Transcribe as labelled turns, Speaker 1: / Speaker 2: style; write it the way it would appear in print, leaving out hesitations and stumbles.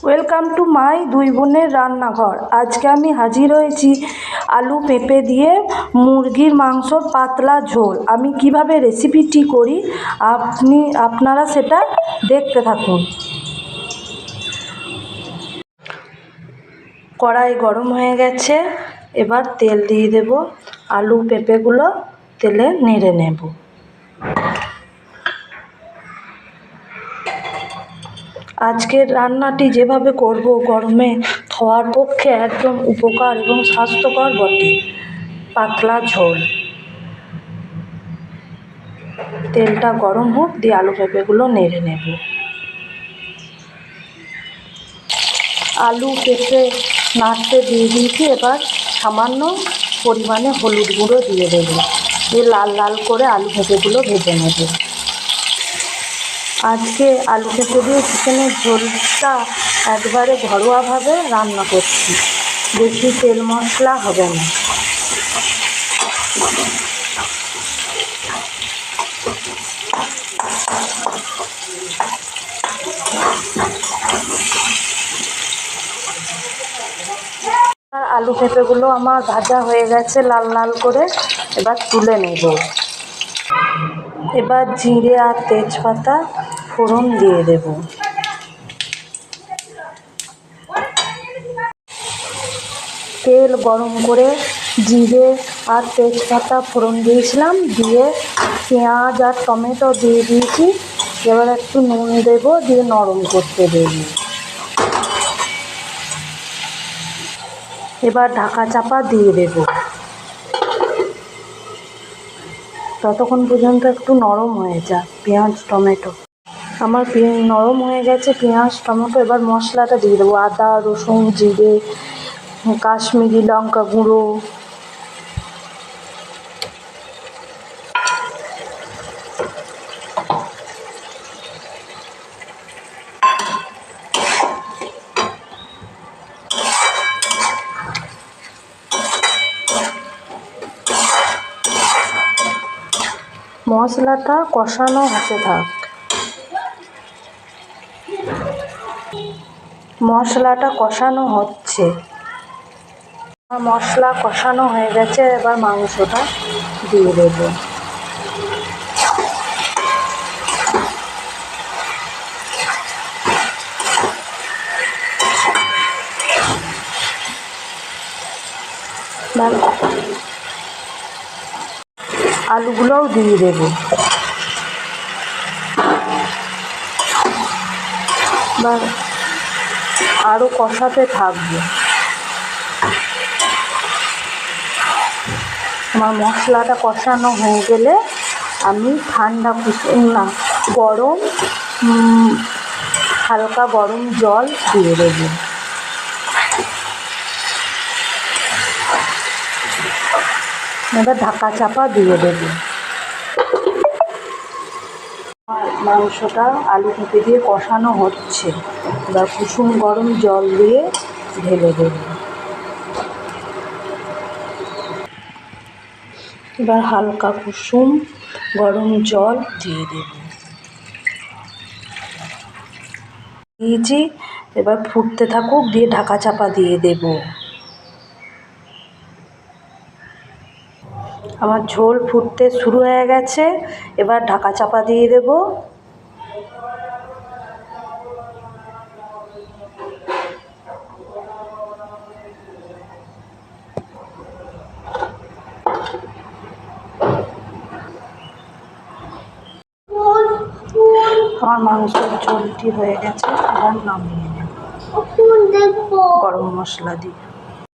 Speaker 1: Welcome to my দুই বোনের রান্নাঘর। আজকে আমি হাজির হয়েছি আলু পেঁপে দিয়ে মুরগির মাংসর পাতলা ঝোল। আমি কিভাবে রেসিপিটি করি আপনারা সেটা দেখতে থাকুন। কড়াই গরম হয়ে গেছে, এবার তেল দিয়ে দেব। আলু পেঁপেগুলো তেলে নেড়ে নেব। আজকের রান্নাটি যেভাবে করব গরমে খাওয়ার পক্ষে একদম উপকার এবং স্বাস্থ্যকর বটে। পাতলা ঝোল। তেলটা গরম হোক, দিয়ে আলু পেঁপেগুলো নেড়ে নেব। আলু পেঁপে নাড়তে দিয়ে দিয়েছি, এবার সামান্য পরিমাণে হলুদ গুঁড়ো দিয়ে দেবো। দিয়ে লাল লাল করে আলু পেঁপেগুলো ভেজে নেব। আজকে আলু পেঁপে দিয়ে চিকেনের ঝোলটা একবারে ঘরোয়াভাবে রান্না করছি, বেশি তেল মশলা হবে না। আলু পেঁপেগুলো আমার ভাজা হয়ে গেছে লাল লাল করে, এবার তুলে নেব। এবার জিরে আর তেজপাতা ফোড়ন দিয়ে দেব। তেল গরম করে জিরে আর তেজপাতা ফোড়ন দিয়েছিলাম, দিয়ে পেঁয়াজ আর টমেটো দিয়ে দিয়েছি। এবার একটু নুন দেব, দিয়ে নরম করতে দেব। এবার ঢাকা চাপা দিয়ে দেব, ততক্ষণ পর্যন্ত একটু নরম হয়ে যাক পেঁয়াজ টমেটো। আমার নরম হয়ে গেছে পেঁয়াজ টমেটো। এবার মশলাটা দিয়ে দেবো। আদা রসুন জিরে কাশ্মীরি লঙ্কা গুঁড়ো, মশলাটা কষানো হতে থাক। মশলাটা কষানো হচ্ছে। মশলা কষানো হয়ে গেছে, এবার মাংসটা দিয়ে দেব। আলুগুলোও দিয়ে দেব। এবার আরও কষাতে থাকবো। আমার মশলাটা কষানো হয়ে গেলে আমি হালকা গরম জল দিয়ে দেব। এবার ঢাকা চাপা দিয়ে দেব। মাংসটা আলু পেঁপে দিয়ে কষানো হচ্ছে, এবার কুসুম গরম জল দিয়ে ঢেলে দেব। এবার হালকা কুসুম গরম জল দিয়ে দেব। দিয়েছি, এবার ফুটতে থাকুক, দিয়ে ঢাকা চাপা দিয়ে দেব। আমার ঝোল ফুটতে শুরু হয়ে গেছে, এবার ঢাকা চাপা দিয়ে দেব। আমার মাংসের ঝোলটি হয়ে গেছে, এবার নামিয়ে নেব গরম মশলা দিয়ে।